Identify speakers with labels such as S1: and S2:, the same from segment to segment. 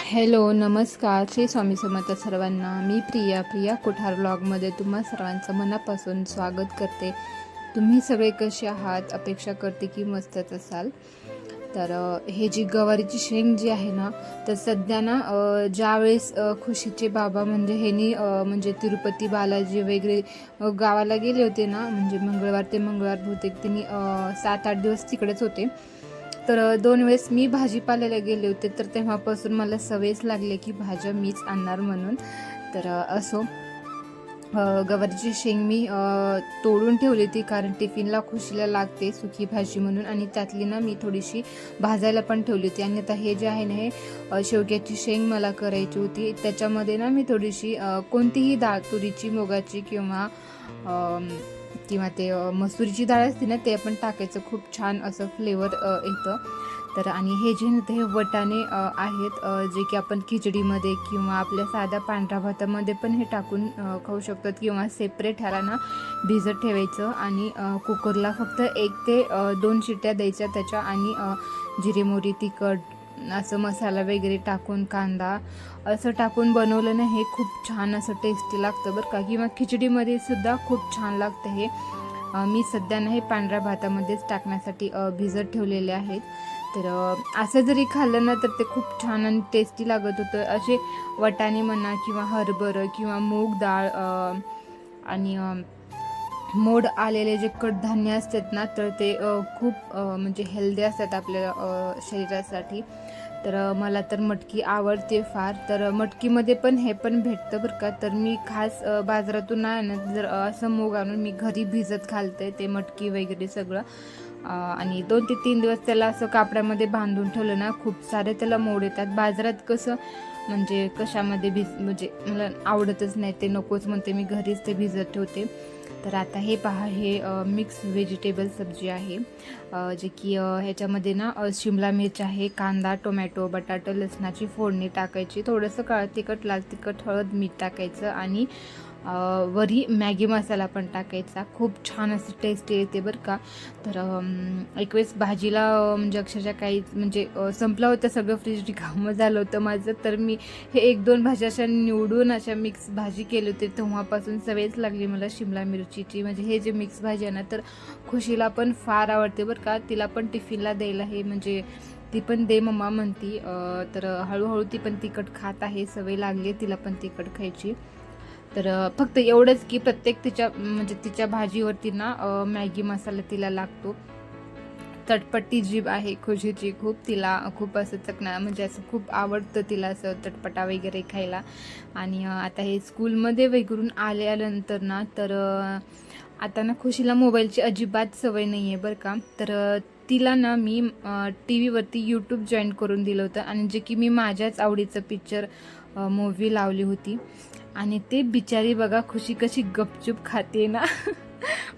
S1: Hello, नमस्कार. श्री स्वामी समर्थ सर्वांना. मी प्रिया कोठार ब्लॉगमध्ये तुम्हा सर्वांचं मनापासून स्वागत करते. तुम्ही सगळे कसे आहात? अपेक्षा करते की मस्तच असाल. तर हे जी गवारीची शेंग जी आहे ना, तर सध्या ना ज्यावेळेस खुशीचे बाबा म्हणजे म्हणजे तिरुपती बालाजी वगैरे गावाला गेले होते ना, म्हणजे मंगळवार ते मंगळवार बहुतेक त्यांनी 7-8 दिवस तिकडेच होते. तर 2 वेळेस मी भाजीपाल्याला गेले होते, तर तेव्हापासून मला सवयच लागली की भाज्या मीच आणणार म्हणून. तर गवारीची शेंग मी तोडून ठेवली होती, कारण टिफिनला खुशीला लागते सुकी भाजी म्हणून, आणि त्यातली ना मी थोडीशी भाजायला पण ठेवली होती. आणि आता हे जे आहे ना, हे शेवग्याची शेंग मला करायची होती. त्याच्यामध्ये ना मी थोडीशी कोणतीही डाळ, तुरीची, मुगाची किंवा ते मसुरीची डाळ असते ना, ते आपण टाकायचं. खूप छान असं फ्लेवर येतं. तर आणि हे जे ना, हे वटाणे आहेत, जे की आपण खिचडीमध्ये किंवा आपल्या साध्या पांढऱ्या भातामध्ये पण हे टाकून खाऊ शकतात, किंवा सेपरेट ह्याला ना भिजत ठेवायचं आणि कुकरला फक्त 1 ते 2 शिट्ट्या द्यायच्या त्याच्या, आणि जिरे, मोहरी, तिखट असं मसाला वगैरे टाकून, कांदा असं टाकून बनवलं ना, हे खूप छान असं टेस्टी लागतं बरं का. किंवा खिचडीमध्ये सुद्धा खूप छान लागतं हे. मी सध्या ना हे पांढऱ्या भातामध्येच टाकण्यासाठी भिजत ठेवलेले आहेत. तर असं जरी खाल्लं ना, तर ते खूप छान आणि टेस्टी लागत होतं. असे वटाणे म्हणा, किंवा हरभरं, किंवा मूग डाळ, आणि मोड आलेले जे कडधान्य असतात ना, तर ते खूप म्हणजे हेल्दी असतात आपल्या शरीरासाठी. तर मला तर मटकी आवडते फार. तर मटकीमध्ये पण हे पण भेटतं बरं का. तर मी खास बाजारातून नाही आणत, जर असं मूग आणून मी घरी भिजत घालते ते मटकी वगैरे सगळं. आणि 2 ते 3 दिवस त्याला असं कापडामध्ये बांधून ठेवलं ना, खूप सारे त्याला मोड येतात. बाजारात कसं म्हणजे कशामध्ये म्हणजे मला आवडतच नाही, ते नकोच म्हणते मी, घरीच ते भिजत ठेवते. तर आता हे पहा, हे मिक्स व्हेजिटेबल सब्जी आहे, जे की ह्याच्यामध्ये ना शिमला मिर्च आहे, कांदा, टोमॅटो, बटाटा, लसणाची फोडणी टाकायची, थोडंसं काळं तिखट, लाल तिखट, हळद, मीठ टाकायचं, आणि वरी मॅगी मसाला पण टाकायचा. खूप छान असं टेस्ट येते बरं का. तर एक वेळेस भाजीला म्हणजे अक्षरशः काही म्हणजे संपलं होतं सगळं, फ्रीज रिकामं झालं होतं माझं. तर मी हे 1-2 भाज्या अशा निवडून अशा मिक्स भाजी केली होती. तेव्हापासून सवयच लागली मला शिमला मिरचीची. म्हणजे हे जे मिक्स भाजी आहे ना, तर खुशीला पण फार आवडते बरं का. तिला पण टिफिनला द्यायला हे म्हणजे ती पण दे मम्मा म्हणती. तर हळूहळू ती पण तिखट खात आहे, सवय लागली आहे तिला पण तिखट खायची. तर फक्त एवढंच की प्रत्येक तिच्या भाजीवरती ना मॅगी मसाला तिला लागतो. चटपटी जीभ आहे खुशीची खूप. तिला खूप असं म्हणजे असं खूप आवडतं तिला असं चटपटा वगैरे खायला. आणि आता हे स्कूलमध्ये वगैरून आल्यानंतर ना, तर आता ना खुशीला मोबाईलची अजिबात सवय नाही आहे बरं का. तर तिला ना मी टी व्हीवरती यूट्यूब जॉईन करून दिलं होतं, आणि जे की मी माझ्याच आवडीचं पिक्चर मूव्ही लावली होती. आणि ते बिचारी बघा, खुशी कशी गपचूप खाते ना.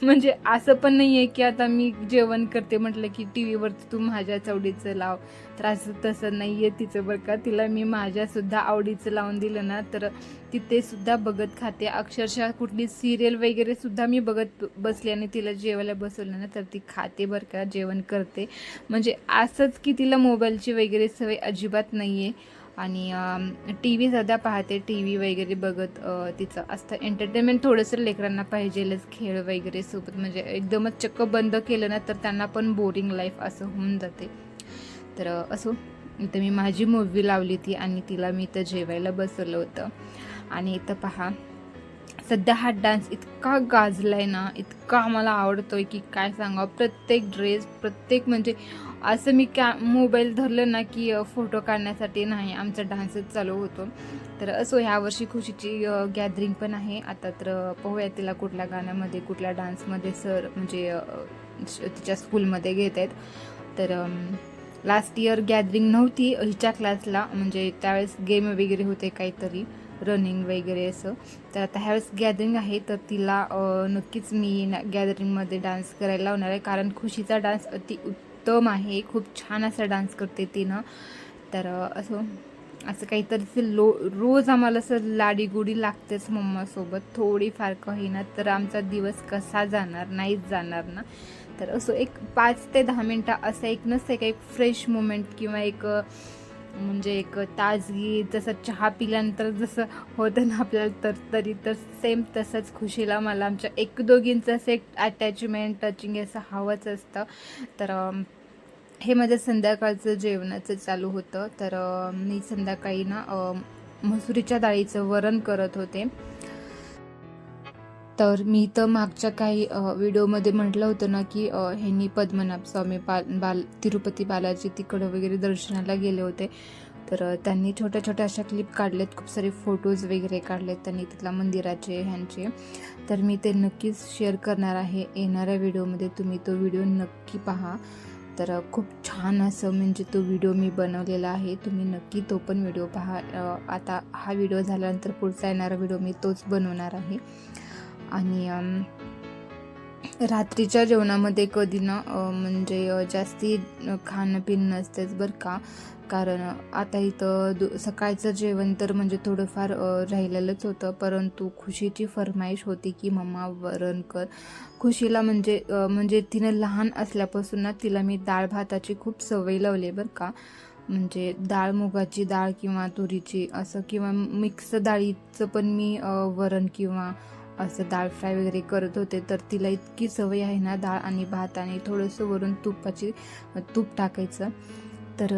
S1: म्हणजे असं पण नाही आहे की आता मी जेवण करते म्हटलं की टी व्हीवरती तू माझ्याच आवडीचं लाव. तर असं तसं नाही आहे तिचं बरं का. तिला मी माझ्यासुद्धा आवडीचं लावून दिलं ना, तर ती ते सुद्धा बघत खाते. अक्षरशः कुठली सिरियल वगैरे सुद्धा मी बघत बसली आणि तिला जेवायला बसवलं ना, तर ती खाते बरं का, जेवण करते. म्हणजे असंच की तिला मोबाईलची वगैरे सवय अजिबात नाही आहे. आणि टी व्ही सध्या पाहते, टी व्ही वगैरे बघत तिचं असतं एंटरटेनमेंट. थोडंसं लेकरांना पाहिजेलच खेळ वगैरे सोबत, म्हणजे एकदमच चक्क बंद केलं ना, तर त्यांना पण बोरिंग लाईफ असं होऊन जाते. तर असो, इथं मी माझी मूव्ही लावली ती, आणि तिला मी इथं जेवायला बसवलं होतं. आणि इथं पहा, सध्या हा डान्स इतका गाजलाय ना, इतका मला आवडतोय की काय सांगावं. प्रत्येक ड्रेस, प्रत्येक म्हणजे असं मी मोबाईल धरलं ना की फोटो काढण्यासाठी नाही, आमचा डान्सच चालू होतो. तर असो, ह्यावर्षी खुशीची गॅदरिंग पण आहे. आता तर पाहूया तिला कुठल्या गाण्यामध्ये, कुठल्या डान्समध्ये सर म्हणजे तिच्या स्कूलमध्ये घेत आहेत. तर लास्ट इयर गॅदरिंग नव्हती हिच्या क्लासला, म्हणजे त्यावेळेस गेम वगैरे होते काहीतरी, रनिंग वगैरे असं. तर आता ह्यावेळेस गॅदरिंग आहे, तर तिला नक्कीच मी गॅदरिंगमध्ये डान्स करायला लावणार आहे, कारण खुशीचा डान्स अति उत्तम आहे. खूप छान असा डान्स करते ती ना. तर असं काहीतरी रोज आम्हाला असं लाडीगुडी लागतेच मम्मासोबत, थोडीफार का होईना. तर आमचा दिवस कसा जाणार, नाहीच जाणार ना. तर असं एक 5 ते 10 मिनटं असं एक नसतं का, एक फ्रेश मोमेंट किंवा एक म्हणजे एक ताजगी, जसं चहा पिल्यानंतर जसं होतं ना आपल्याला तरी तर सेम तसंच खुशीला मला आमच्या एक दोघींचं असं एक अटॅचमेंट टचिंग असं हवंच असतं. तर हे माझं संध्याकाळचं जेवणाचं चालू होतं. तर मी संध्याकाळी ना मसुरीच्या डाळीचं वरण करत होते. तर मी तर मागच्या काही व्हिडिओमध्ये म्हटलं होतं ना, की ह्यांनी पद्मनाभ स्वामी तिरुपती बालाजी तिकडं वगैरे दर्शनाला गेले होते. तर त्यांनी छोट्या-छोट्या अशा क्लिप काढलेत, खूप सारे फोटोज वगैरे काढलेत त्यांनी तिथल्या मंदिराचे ह्यांचे. तर मी ते नक्कीच शेअर करणार आहे येणाऱ्या व्हिडिओमध्ये. तुम्ही तो व्हिडिओ नक्की पहा. तर खूप छान असं म्हणजे तो व्हिडिओ मी बनवलेला आहे. तुम्ही नक्की तो पण व्हिडिओ पहा. आता हा व्हिडिओ झाल्यानंतर पुढचा येणारा व्हिडिओ मी तोच बनवणार आहे. आणि रात्रीच्या जेवणामध्ये कधी ना म्हणजे जास्ती खाणं-पिणं नसतेच बरं का. कारण आता इथं सकाळचं जेवण तर म्हणजे थोडंफार राहिलेलंच होतं. परंतु खुशीची फर्माईश होती की मम्मा वरण कर. खुशीला म्हणजे तिनं लहान असल्यापासून ना तिला मी डाळ भाताची खूप सवय लावली आहे बरं का. म्हणजे डाळ मुगाची डाळ किंवा तुरीची असं किंवा मिक्स डाळीचं पण मी वरण किंवा असं डाळ फ्राय वगैरे करत होते. तर तिला इतकी सवय आहे ना डाळ आणि भात आणि थोडंसं वरून तूप टाकायचं. तर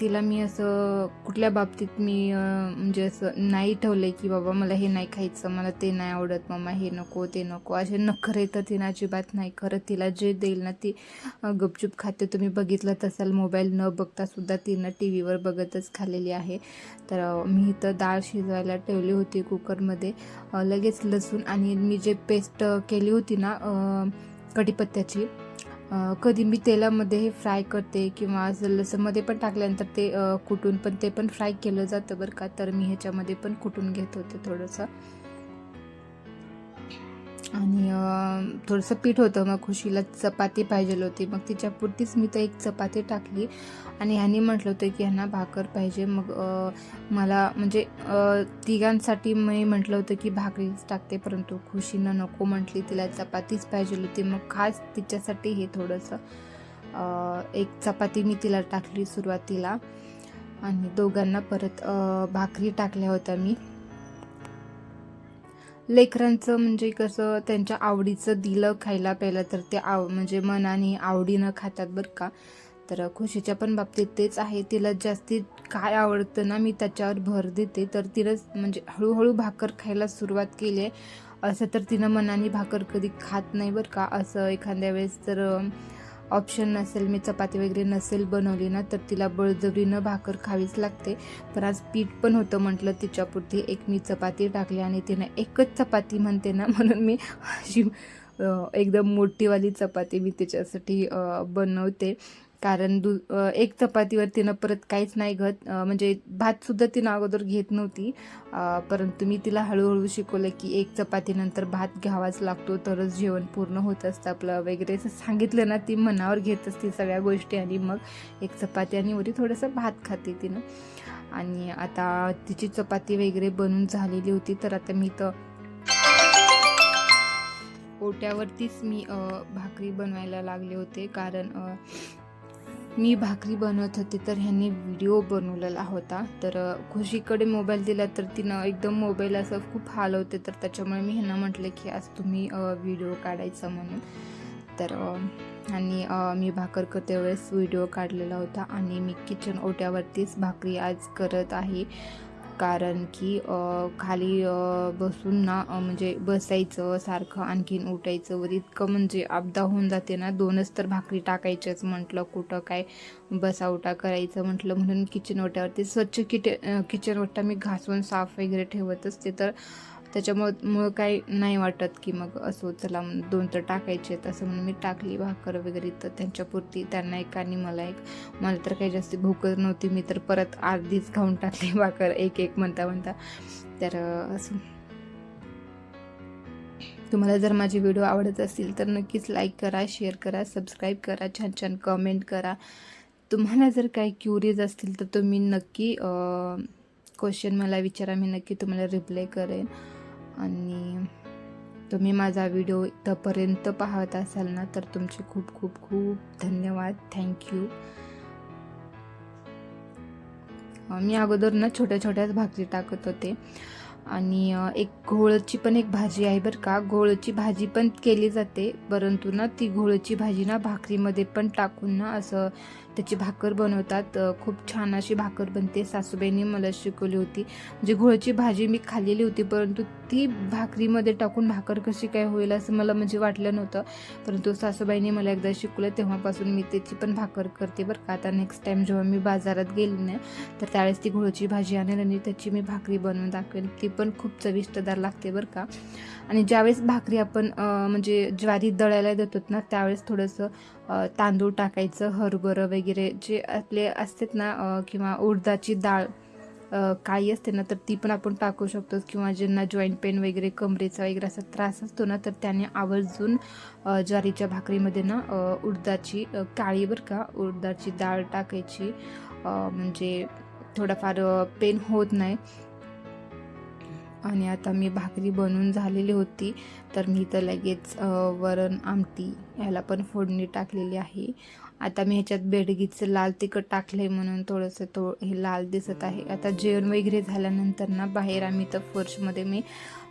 S1: तिला मी असं कुठल्या बाबतीत मी म्हणजे असं नाही ठेवलं की बाबा मला हे नाही खायचं, मला ते नाही आवडत, मम्मा हे नको ते नको, असे नखरे तर तिनं अजिबात नाही करत. तिला जे देईल ना ती गपचूप खाते. तुम्ही बघितलं असाल मोबाईल न बघता सुद्धा तिनं टी व्हीवर बघतच खाल्लेली आहे. तर मी इथं डाळ शिजवायला ठेवली होती कुकरमध्ये. लगेच लसूण आणि मी जे पेस्ट केली होती ना कढीपत्त्याची, कधी मी तेलामध्ये हे फ्राय करते किंवा असं लसूणमध्ये पण टाकल्यानंतर ते कुटून पण ते पण फ्राय केलं जातं बरं का. तर मी ह्याच्यामध्ये पण कुटून घेत होते थोडंसं. आणि थोडंसं पीठ होतं, मग खुशीला चपाती पाहिजे होती. मग तिच्यापुरतीच मी तर एक चपाती टाकली आणि ह्यानी म्हटलं होतं की ह्यांना भाकर पाहिजे. मग मला म्हणजे तिघांसाठी मी म्हटलं होतं की भाकरीच टाकते, परंतु खुशीनं नको म्हटली, तिला चपातीच पाहिजे होती. मग खास तिच्यासाठी हे थोडंसं एक चपाती मी तिला टाकली सुरुवातीला आणि दोघांना परत भाकरी टाकल्या होत्या मी. लेकरांचं म्हणजे कसं त्यांच्या आवडीचं दिलं खायला प्यायला तर ते म्हणजे मनाने आवडीनं खातात बरं का. तर खुशीच्या पण बाबतीत तेच आहे. तिला जास्ती काय आवडतं ना मी त्याच्यावर भर देते. तर तिनं म्हणजे हळूहळू भाकर खायला सुरुवात केली आहे. असं तर तिनं मनाने भाकर कधी खात नाही बरं का. असं एखाद्या वेळेस जर ऑप्शन नसेल, मी चपाती वगैरे नसेल बनवली ना तर तिला बळजबरीनं भाकर खावीच लागते. पण आज पीठ पण होतं म्हटलं तिच्यापुरती एक मी चपाती टाकली आणि तिनं एकच चपाती म्हणते ना म्हणून मी अशी एकदम मोठीवाली चपाती मी तिच्यासाठी बनवते. कारण एक चपातीवर तिनं परत काहीच नाही म्हणजे भातसुद्धा तिनं अगोदर घेत नव्हती. परंतु मी तिला हळूहळू शिकवलं की एक चपातीनंतर भात घ्यावाच लागतो तरच जेवण पूर्ण होत असतं आपलं वगैरे असं सांगितलं ना, ती मनावर घेत असते सगळ्या गोष्टी आणि मग एक चपाती आणि वरी थोडंसं भात खाते तिनं. आणि आता तिची चपाती वगैरे बनून झालेली होती. तर आता मी तर ओट्यावरतीच मी भाकरी बनवायला लागले होते. कारण मी भाकरी बनवत होते तर ह्यांनी व्हिडिओ बनवलेला होता. तर खुशीकडे मोबाईल दिला तर तिनं एकदम मोबाईल असं खूप हलवते. तर त्याच्यामुळे मी ह्यांना म्हटलं की आज तुम्ही व्हिडिओ काढायचा म्हणून. तर आणि मी भाकर करते वेळेस व्हिडिओ काढलेला होता आणि मी किचन ओट्यावरतीच भाकरी आज करत आहे. कारण की खाली बसून ना म्हणजे बसायचं सारखं, आणखीन उठायचं वर इतकं म्हणजे अपदा होऊन जाते ना. 2च तर भाकरी टाकायच्याच म्हटलं, कुठं काय बसा उठा करायचं म्हटलं. म्हणून किचन ओट्यावरती स्वच्छ किचन ओटा मी घासून साफ वगैरे ठेवत असते. तर त्याच्यामुळं काही नाही वाटत की मग असं चला 2 तर टाकायचे आहेत असं म्हणून मी टाकली भाकर वगैरे. तर त्यांच्यापुरती त्यांना एक आणि मला एक. मला तर काही जास्त भूकच नव्हती, मी तर परत अर्धीच खाऊन टाकली भाकर एक एक म्हणता. तर असं तुम्हाला जर माझे व्हिडिओ आवडत असतील तर नक्कीच लाईक करा, शेअर करा, सबस्क्राईब करा, छान छान कमेंट करा. तुम्हाला जर काही क्युरियज असतील तर तुम्ही नक्की क्वेश्चन मला विचारा, मी नक्की तुम्हाला रिप्लाय करेन. आणि तुम्ही माझा व्हिडिओ इथंपर्यंत पाहत असाल ना तर तुमचे खूप खूप खूप धन्यवाद. थँक्यू. मी अगोदर ना छोट्या छोट्याच भाकरी टाकत होते. आणि एक घोळची पण एक भाजी आहे बरं का. घोळची भाजी पण केली जाते, परंतु ना ती घोळची भाजी ना भाकरीमध्ये पण टाकून ना असं त्याची भाकर बनवतात. खूप छान अशी भाकर बनते. सासूबाईंनी मला शिकवली होती. म्हणजे घोळची भाजी मी खाल्लेली होती, परंतु ती भाकरीमध्ये टाकून भाकर कशी काय होईल असं मला म्हणजे वाटलं नव्हतं. परंतु सासूबाईंनी मला एकदा शिकवलं, तेव्हापासून मी त्याची पण भाकर करते बरं का. आता नेक्स्ट टाईम जेव्हा मी बाजारात गेली ना, तर त्यावेळेस ती घोळची भाजी आणेल आणि त्याची मी भाकरी बनवून दाखवेल. ती पण खूप चविष्टदार लागते बरं का. आणि ज्यावेळेस भाकरी आपण म्हणजे ज्वारी दळायला देतो ना, त्यावेळेस थोडंसं तांदूळ टाकायचं, हरभरा वगैरे जे आपले असतात ना, किंवा उडदाची डाळ काळी असते ना, तर ती पण आपण टाकू शकतो. किंवा ज्यांना जॉईंट पेन वगैरे कमरेचा वगैरे असा त्रास असतो ना, तर त्याने आवर्जून ज्वारीच्या भाकरीमध्ये ना उडदाची काळी बरं का, उडदाची डाळ टाकायची. म्हणजे थोडाफार पेन होत नाही. आणि आता मी भाकरी बनवून झालेली होती, तर मी तर लगेच वरण आमटी ह्याला पण फोडणी टाकलेली आहे. आता मी ह्याच्यात बेडगीचं लाल तिखट टाकलं आहे म्हणून थोडंसं हे लाल दिसत आहे. आता जेवण वगैरे झाल्यानंतर ना बाहेर आम्ही तर फर्शमध्ये मी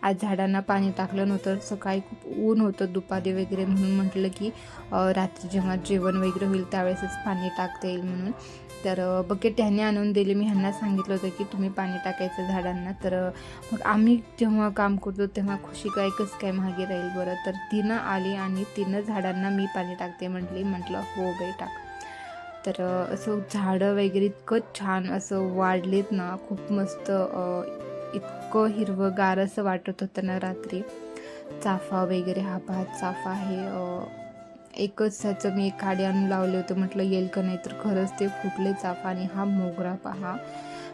S1: आज झाडांना पाणी टाकलं नव्हतं. सकाळी खूप ऊन होतं दुपारी वगैरे, म्हणून म्हटलं की रात्री जेव्हा जेवण वगैरे होईल त्यावेळेसच पाणी टाकता येईल म्हणून. तर बकेट ह्यांनी आणून दिली. मी ह्यांना सांगितलं होतं की तुम्ही पाणी टाकायचं झाडांना. तर मग आम्ही जेव्हा काम करतो तेव्हा खुशी काय कसं काय मागे राहील बरं. तर तिनं आली आणि तिनं झाडांना मी पाणी टाकते म्हटलं हो बाई टाक. तर असं झाडं वगैरे इतकं छान असं वाढलेत ना, खूप मस्त, इतकं हिरवंगार असं वाटत होतं ना रात्री. चाफा वगैरे, हा पाच चाफा आहे. एकच ह्याचं मी एक काडी आणून लावले होते, म्हटलं येईल का नाही, तर खरंच ते फुटले चाफा. आणि हा मोगरा पहा,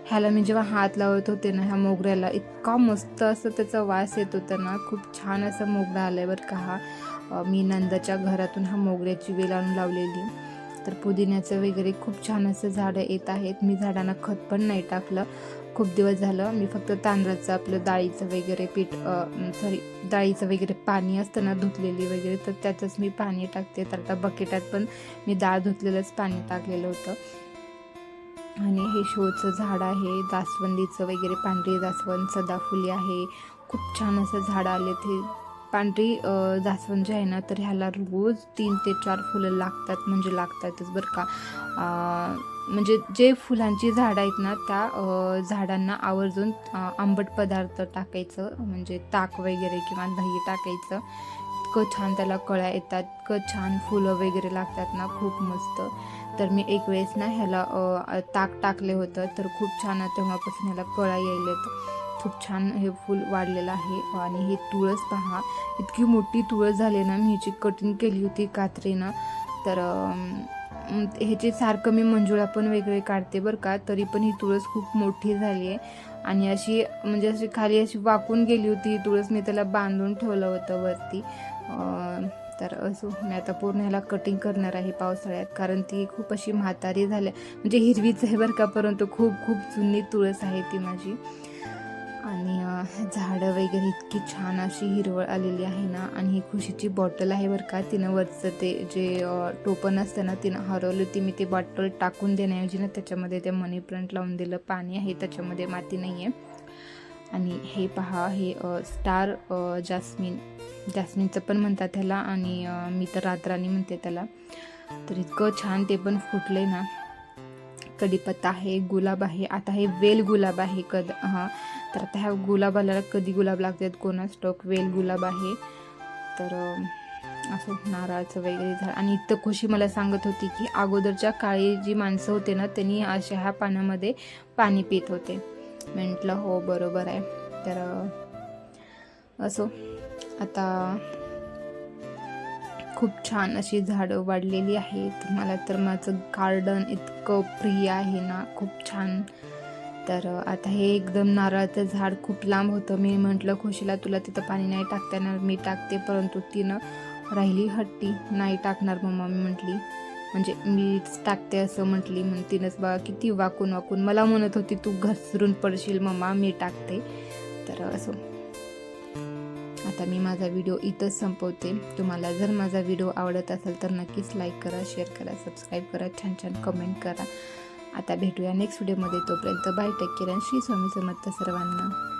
S1: ह्याला मी जेव्हा हात लावत होते ना, ह्या मोगऱ्याला इतका मस्त असं त्याचा वास येत होता ना, खूप छान असा मोगरा आलाय बरं का हा. मी नंदाच्या घरातून हा मोगऱ्याची वेल आणून लावलेली. तर पुदिन्याचं वगैरे खूप छान असं झाडं येत आहेत. मी झाडांना खत पण नाही टाकलं खूप दिवस झालं. मी फक्त तांदळाचं आपलं डाळीचं वगैरे डाळीचं वगैरे पाणी असतं ना धुतलेली वगैरे, तर त्याचंच मी पाणी टाकते. तर आता बकेटात पण मी डाळ धुतलेलंच पाणी टाकलेलं होतं. आणि हे शोचं झाड आहे, जास्वंदीचं वगैरे, पांढरी जास्वंद, सदाफुली आहे. खूप छान असं झाड आले. ते पांढरी जास्वंद जे आहे ना, तर ह्याला रोज 3 ते 4 फुलं लागतात, म्हणजे लागतातच बरं का. म्हणजे जे फुलांची झाडं आहेत ना, त्या झाडांना आवर्जून आंबट पदार्थ टाकायचं, म्हणजे ताक वगैरे किंवा दही टाकायचं. इतकं छान त्याला कळ्या येतात, इतकं छान फुलं वगैरे लागतात ना, खूप मस्त. तर मी एक वेळेस ना ह्याला ताक टाकले होतं, तर खूप छान, तेव्हापासून ह्याला कळ्या यायलेत. खूप छान हे फूल वाढलेलं आहे. आणि हे तुळस पहा, इतकी मोठी तुळस झाली ना, मी ह्याची कटिंग केली होती कात्रीनं. तर ह्याचे सारखं मी मंजुळा पण वेगळे काढते बरं का, तरी पण ही तुळस खूप मोठी झाली आहे. आणि अशी म्हणजे अशी खाली अशी वाकून गेली होती ही तुळस, मी त्याला बांधून ठेवलं होतं वरती. तर असो, मी आता पूर्ण ह्याला कटिंग करणार आहे पावसाळ्यात, कारण ती खूप अशी म्हातारी झाली, म्हणजे हिरवीच आहे बरं का, परंतु खूप खूप जुनी तुळस आहे ती माझी. आणि झाडं वगैरे इतकी छान अशी हिरवळ आलेली आहे ना. आणि ही खुशीची बॉटल आहे बरं का, तिनं वरचं ते जे टोपण असतं ना, तिनं हरवलं. ती मी ते बॉटल टाकून देण्याऐवजी ना त्याच्यामध्ये ते मनी प्लांट लावून दिलं. पाणी आहे त्याच्यामध्ये, माती नाही आहे. आणि हे पहा, हे स्टार जास्मिनचं पण म्हणतात ह्याला, आणि मी तर रातराणी म्हणते त्याला. तर इतकं छान ते पण फुटले ना. कढीपत्ता आहे, गुलाब आहे. आता हे वेल गुलाब आहे तर आता ह्या गुलाबाला कधी गुलाब लागतात कोणास ठाऊक. वेल गुलाब आहे. तर असं नारळाचं वगैरे झाड. आणि इतकं खुशी मला सांगत होती की अगोदरच्या काळी जी माणसं होते ना, त्यांनी अशा ह्या पाण्यामध्ये पाणी पित होते. म्हटलं हो बरोबर आहे. तर असो, आता खूप छान अशी झाडं वाढलेली आहेत. मला तर माझं गार्डन इतकं प्रिय आहे ना, खूप छान. तर आता हे एकदम नारळाचं झाड खूप लांब होतं. मी म्हटलं खुशीला, तुला तिथं पाणी नाही टाकता येणार, मी टाकते. परंतु तिनं राहिली हट्टी, नाही टाकणार मम्मा. मी म्हटली, म्हणजे मीच टाकते असं म्हटली. म्हणून तिनंच बघा किती वाकून वाकून मला म्हणत होती, तू घसरून पडशील मम्मा, मी टाकते. तर असो, आता मी माझा व्हिडिओ इथंच संपवते. तुम्हाला जर माझा व्हिडिओ आवडत असेल तर नक्कीच लाईक करा, शेअर करा, सबस्क्राईब करा, छान छान कमेंट करा. आता भेटूया नेक्स्ट व्हिडिओमध्ये. तोपर्यंत बाय, टेक केअर आणि श्री स्वामी समर्थ सर्वांना.